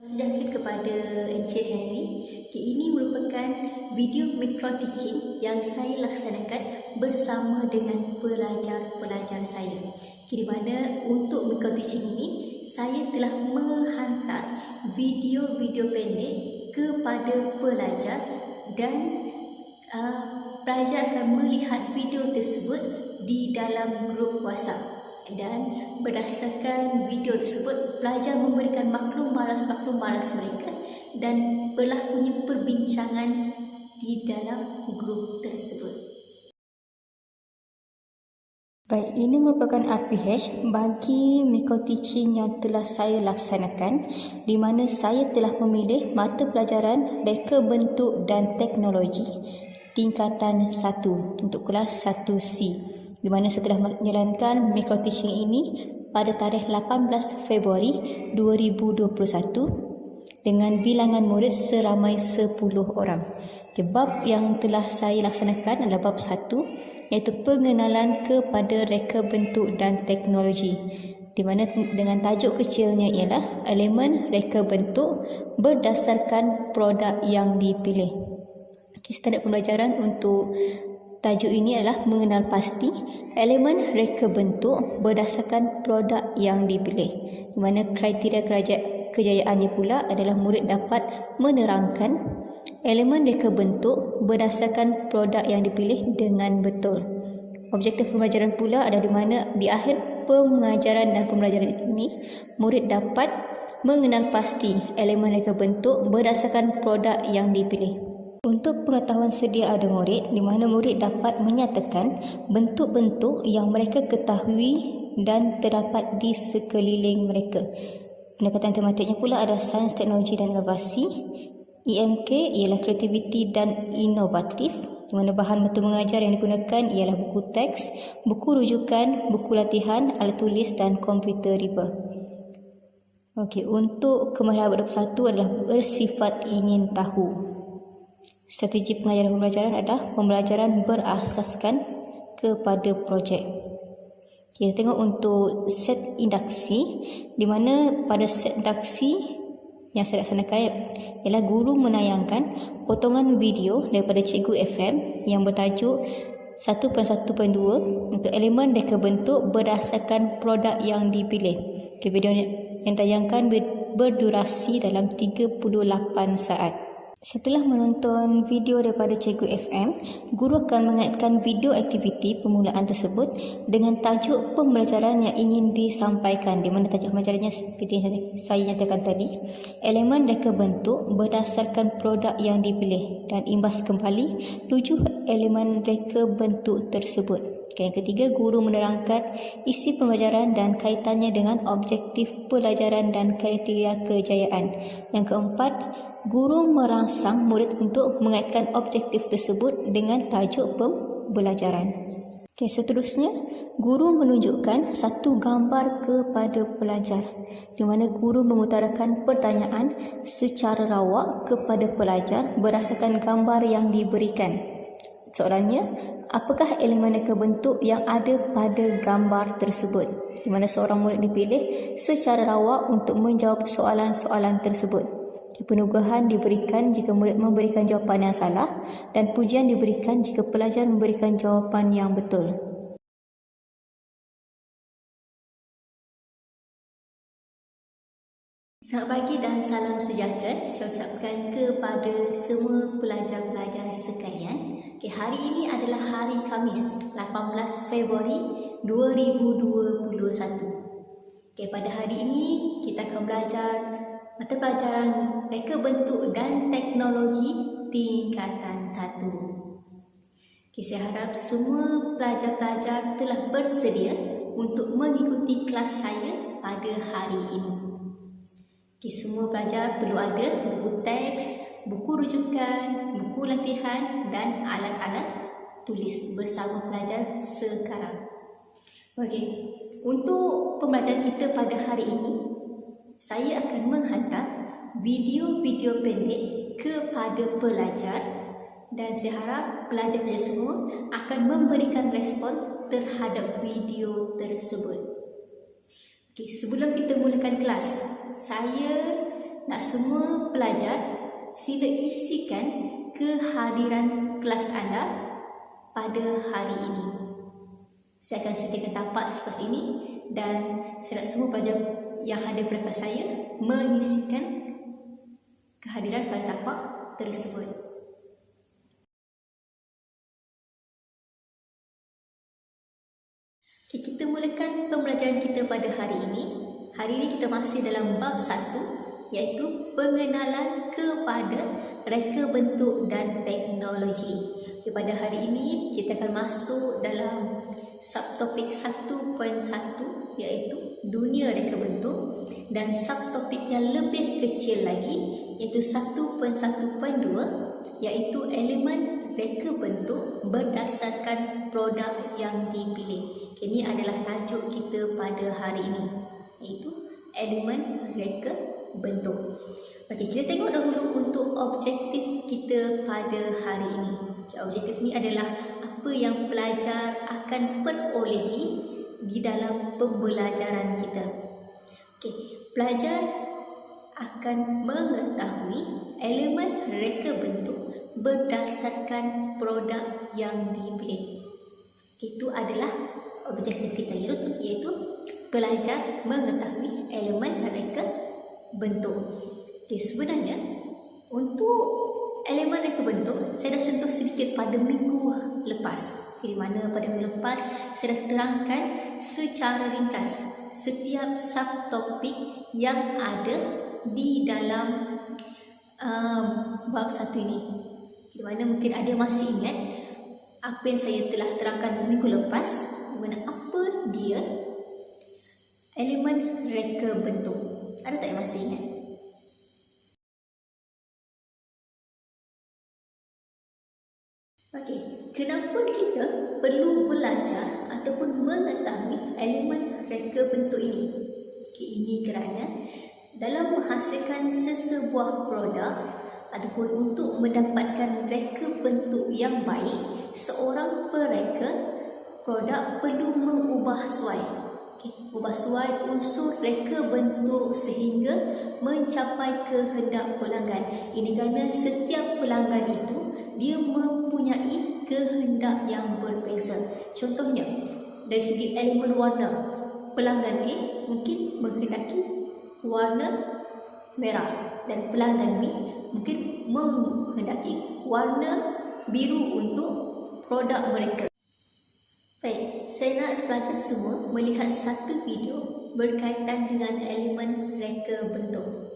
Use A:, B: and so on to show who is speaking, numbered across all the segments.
A: Sejahtera kepada Encik Henry. Ini merupakan video micro teaching yang saya laksanakan bersama dengan pelajar-pelajar saya. Di mana untuk micro teaching ini saya telah menghantar video-video pendek kepada pelajar dan pelajar akan melihat video tersebut di dalam grup WhatsApp. Dan berdasarkan video tersebut, pelajar memberikan maklum malas mereka dan berlakunya perbincangan di dalam grup tersebut. Baik, ini merupakan RPH bagi micro teaching yang telah saya laksanakan, di mana saya telah memilih mata pelajaran reka bentuk dan teknologi tingkatan 1 untuk kelas 1C. Di mana setelah menjalankan micro teaching ini pada tarikh 18 Februari 2021 dengan bilangan murid seramai 10 orang. Bab yang telah saya laksanakan adalah bab 1, iaitu pengenalan kepada reka bentuk dan teknologi. Di mana dengan tajuk kecilnya ialah elemen reka bentuk berdasarkan produk yang dipilih. Standard pembelajaran untuk tajuk ini adalah mengenal pasti elemen reka bentuk berdasarkan produk yang dipilih. Di mana kriteria kejayaannya pula adalah murid dapat menerangkan elemen reka bentuk berdasarkan produk yang dipilih dengan betul. Objektif pembelajaran pula adalah di mana di akhir pengajaran dan pembelajaran ini murid dapat mengenal pasti elemen reka bentuk berdasarkan produk yang dipilih. Untuk pengetahuan sedia ada murid, di mana murid dapat menyatakan bentuk-bentuk yang mereka ketahui dan terdapat di sekeliling mereka. Pendekatan tematiknya pula ada sains, teknologi dan inovasi. IMK ialah kreativiti dan inovatif, di mana bahan bentuk mengajar yang digunakan ialah buku teks, buku rujukan, buku latihan, alat tulis dan komputer riba. Okey, untuk kemahiran bab 21 adalah bersifat ingin tahu. Strategi pengajaran pembelajaran adalah pembelajaran berasaskan kepada projek. Kita tengok untuk set induksi, di mana pada set induksi yang saya laksanakan ialah guru menayangkan potongan video daripada Cikgu FM yang bertajuk 1.1.2 untuk elemen reka bentuk berdasarkan produk yang dipilih. Video yang tayangkan berdurasi dalam 38 saat. Setelah menonton video daripada Cikgu FM, guru akan mengaitkan video aktiviti permulaan tersebut dengan tajuk pembelajaran yang ingin disampaikan, di mana tajuk pembelajarannya seperti yang saya nyatakan tadi, elemen reka bentuk berdasarkan produk yang dipilih, dan imbas kembali 7 elemen reka bentuk tersebut. Yang ketiga, guru menerangkan isi pembelajaran dan kaitannya dengan objektif pelajaran dan kriteria kejayaan. Yang keempat, guru merangsang murid untuk mengaitkan objektif tersebut dengan tajuk pembelajaran. Seterusnya, guru menunjukkan satu gambar kepada pelajar, di mana guru mengutarakan pertanyaan secara rawak kepada pelajar berdasarkan gambar yang diberikan. Soalannya, apakah elemen reka bentuk yang ada pada gambar tersebut? Di mana seorang murid dipilih secara rawak untuk menjawab soalan-soalan tersebut. Penugahan diberikan jika murid memberikan jawapan yang salah dan pujian diberikan jika pelajar memberikan jawapan yang betul. Selamat pagi dan salam sejahtera saya ucapkan kepada semua pelajar-pelajar sekalian. Hari ini adalah hari Khamis, 18 Februari 2021. Pada hari ini kita akan belajar mata pelajaran reka bentuk dan teknologi tingkatan 1. Saya harap semua pelajar-pelajar telah bersedia untuk mengikuti kelas saya pada hari ini. Semua pelajar perlu ada buku teks, buku rujukan, buku latihan dan alat-alat tulis bersama pelajar sekarang. Untuk pembelajaran kita pada hari ini, saya akan menghantar video-video pendek kepada pelajar dan saya harap pelajar-pelajar semua akan memberikan respon terhadap video tersebut. Sebelum kita mulakan kelas, saya nak semua pelajar sila isikan kehadiran kelas anda pada hari ini. Saya akan sediakan tapak selepas ini dan saya nak semua pelajar yang hadir pada kelas saya mengisikan kehadiran pada tapak tersebut. Okay, kita mulakan pembelajaran kita pada hari ini. Hari ini kita masih dalam bab 1, iaitu pengenalan kepada reka bentuk dan teknologi. Okay, pada hari ini kita akan masuk dalam subtopik 1.1, iaitu dunia reka bentuk, dan subtopik yang lebih kecil lagi iaitu 1.1.2, iaitu elemen reka bentuk berdasarkan produk yang dipilih. Ini adalah tajuk kita pada hari ini, iaitu elemen reka bentuk. Okey, kita tengok dahulu untuk objektif kita pada hari ini. Okay, objektif ini adalah apa yang pelajar akan perolehi di dalam pembelajaran kita. Okey, pelajar akan mengetahui elemen reka bentuk berdasarkan produk yang dipilih. Itu adalah objektif kita, iaitu pelajar mengetahui elemen reka bentuk. Okay, sebenarnya untuk elemen reka bentuk saya dah sentuh sedikit pada minggu lepas. Okay, di mana pada minggu lepas saya dah terangkan secara ringkas setiap subtopik yang ada di dalam bab 1 ini. Di mana mungkin ada masih ingat apa yang saya telah terangkan minggu lepas, di mana apa dia elemen reka bentuk. Ada tak yang masih ingat? Okey, kenapa kita perlu belajar ataupun mengetahui elemen reka bentuk ini? Okay, ini kerana dalam menghasilkan sesebuah produk ataupun untuk mendapatkan reka bentuk yang baik, seorang pereka produk perlu mengubah suai. Ubah suai unsur reka bentuk sehingga mencapai kehendak pelanggan. Ini kerana setiap pelanggan itu dia mempunyai kehendak yang berbeza. Contohnya, dari segi elemen warna, pelanggan A mungkin menghendaki warna merah dan pelanggan B mungkin menghendaki warna biru untuk produk mereka. Baik, saya nak pelajar semua melihat satu video berkaitan dengan elemen reka bentuk.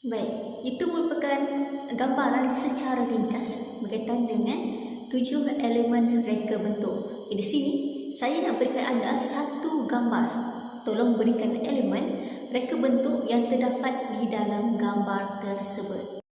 A: Baik, itu merupakan gambaran secara ringkas berkaitan dengan 7 elemen reka bentuk. Di sini saya nak berikan anda satu gambar. Tolong berikan elemen reka bentuk yang terdapat di dalam gambar tersebut.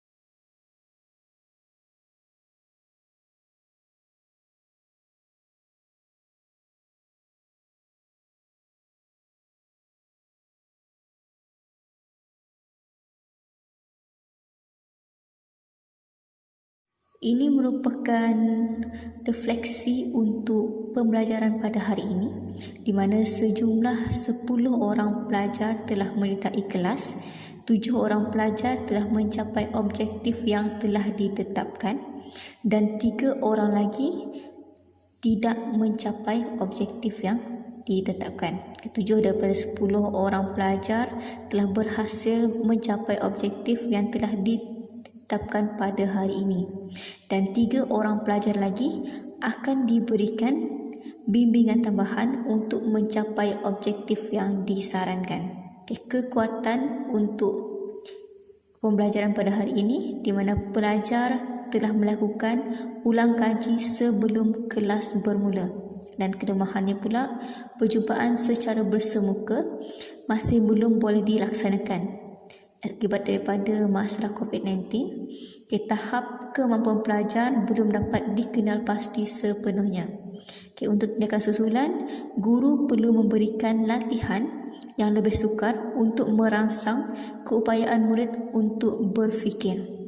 A: Ini merupakan refleksi untuk pembelajaran pada hari ini, di mana sejumlah 10 orang pelajar telah menyertai kelas, 7 orang pelajar telah mencapai objektif yang telah ditetapkan dan 3 orang lagi tidak mencapai objektif yang ditetapkan. 7 daripada 10 orang pelajar telah berhasil mencapai objektif yang telah ditetapkan pada hari ini. Dan 3 orang pelajar lagi akan diberikan bimbingan tambahan untuk mencapai objektif yang disarankan. Kekuatan untuk pembelajaran pada hari ini di mana pelajar telah melakukan ulang kaji sebelum kelas bermula. Dan kelemahannya pula, perjumpaan secara bersemuka masih belum boleh dilaksanakan akibat daripada masalah COVID-19. Tahap kemampuan pelajar belum dapat dikenal pasti sepenuhnya. Untuk tindakan susulan, guru perlu memberikan latihan yang lebih sukar untuk merangsang keupayaan murid untuk berfikir.